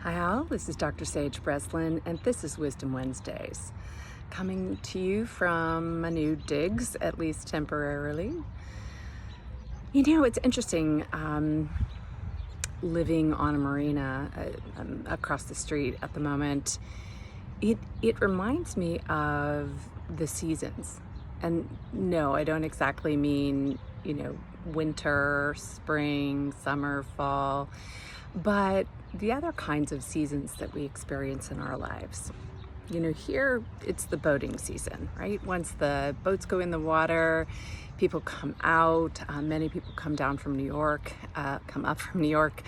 Hi all, this is Dr. Sage Breslin and this is Wisdom Wednesdays, coming to you from my new digs, at least temporarily. You know, it's interesting living on a marina across the street at the moment. It reminds me of the seasons. And no, I don't exactly mean, winter, spring, summer, fall, but the other kinds of seasons that we experience in our lives. Here it's the boating season, right? Once the boats go in the water, people come out. Many people come down from New York, come up from New York,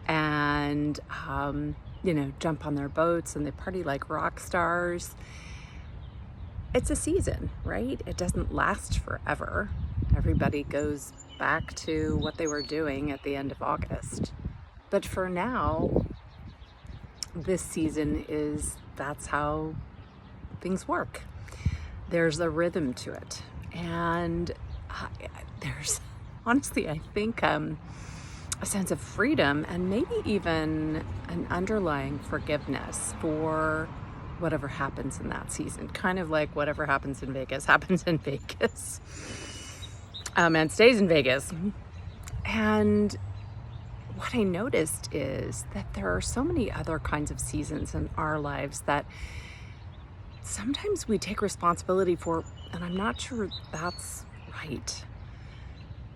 and jump on their boats and they party like rock stars. It's a season, right? It doesn't last forever. Everybody goes back to what they were doing at the end of August. But for now, this season that's how things work. There's a rhythm to it. And there's, honestly, I think a sense of freedom and maybe even an underlying forgiveness for whatever happens in that season. Kind of like whatever happens in Vegas happens in Vegas and stays in Vegas. And what I noticed is that there are so many other kinds of seasons in our lives that sometimes we take responsibility for, and I'm not sure that's right.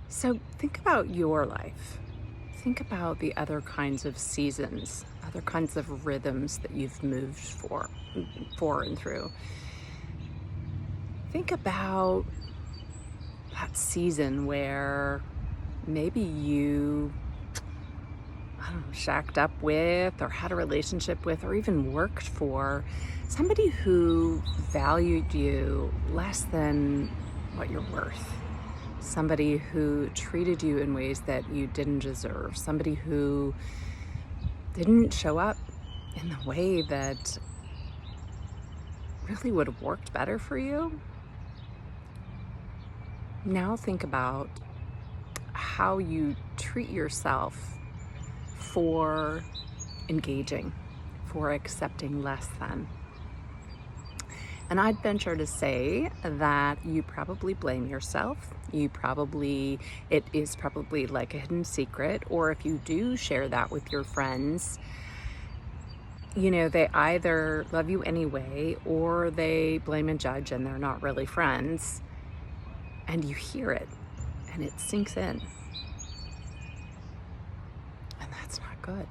So think about your life. Think about the other kinds of seasons, other kinds of rhythms that you've moved for and through. Think about that season where maybe you shacked up with or had a relationship with or even worked for somebody who valued you less than what you're worth. Somebody who treated you in ways that you didn't deserve. Somebody who didn't show up in the way that really would have worked better for you. Now think about how you treat yourself for engaging, for accepting less than. And I'd venture to say that you probably blame yourself. It is probably like a hidden secret, or if you do share that with your friends, they either love you anyway, or they blame and judge and they're not really friends. And you hear it and it sinks in. And that's not good.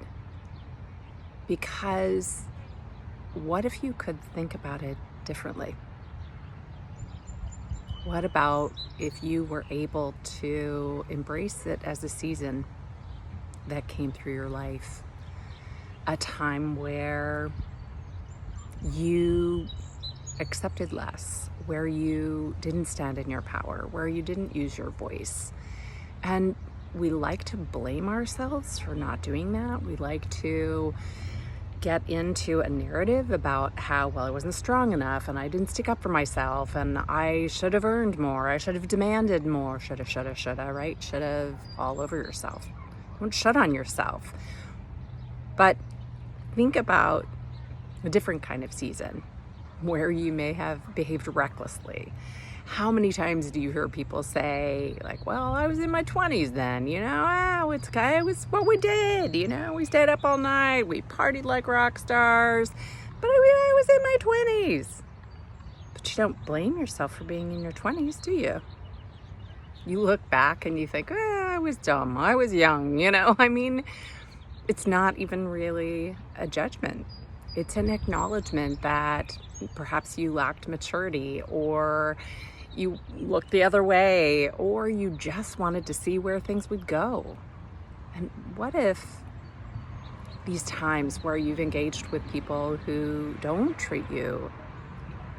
Because what if you could think about it differently? What about if you were able to embrace it as a season that came through your life? A time where you accepted less, where you didn't stand in your power, where you didn't use your voice. And we like to blame ourselves for not doing that. We like to get into a narrative about how, well, I wasn't strong enough and I didn't stick up for myself and I should have earned more. I should have demanded more. Shoulda, right? Should have all over yourself. Don't shut on yourself. But think about a different kind of season where you may have behaved recklessly. How many times do you hear people say, like, well, I was in my 20s then, it was what we did, we stayed up all night, we partied like rock stars, but I was in my 20s. But you don't blame yourself for being in your 20s, do you? You look back and you think, I was dumb, I was young, it's not even really a judgment. It's an acknowledgement that perhaps you lacked maturity, or you looked the other way, or you just wanted to see where things would go. And what if these times where you've engaged with people who don't treat you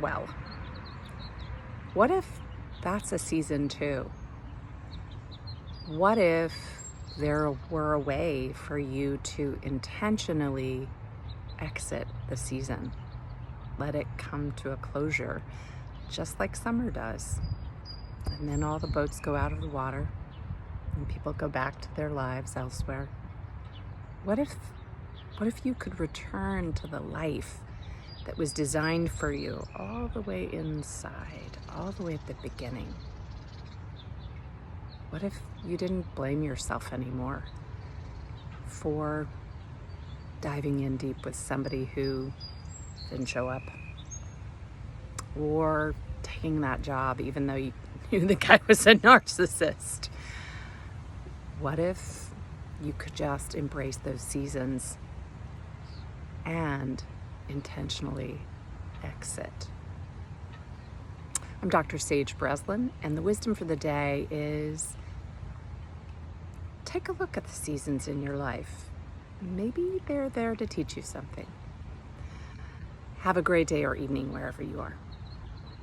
well, what if that's a season too? What if there were a way for you to intentionally exit the season? Let it come to a closure, just like summer does. And then all the boats go out of the water and people go back to their lives elsewhere. What if What if you could return to the life that was designed for you all the way inside, all the way at the beginning? What if you didn't blame yourself anymore for diving in deep with somebody who didn't show up, or taking that job even though you knew the guy was a narcissist? What if you could just embrace those seasons and intentionally exit? I'm Dr. Sage Breslin, and the wisdom for the day is take a look at the seasons in your life. Maybe they're there to teach you something. Have a great day or evening wherever you are.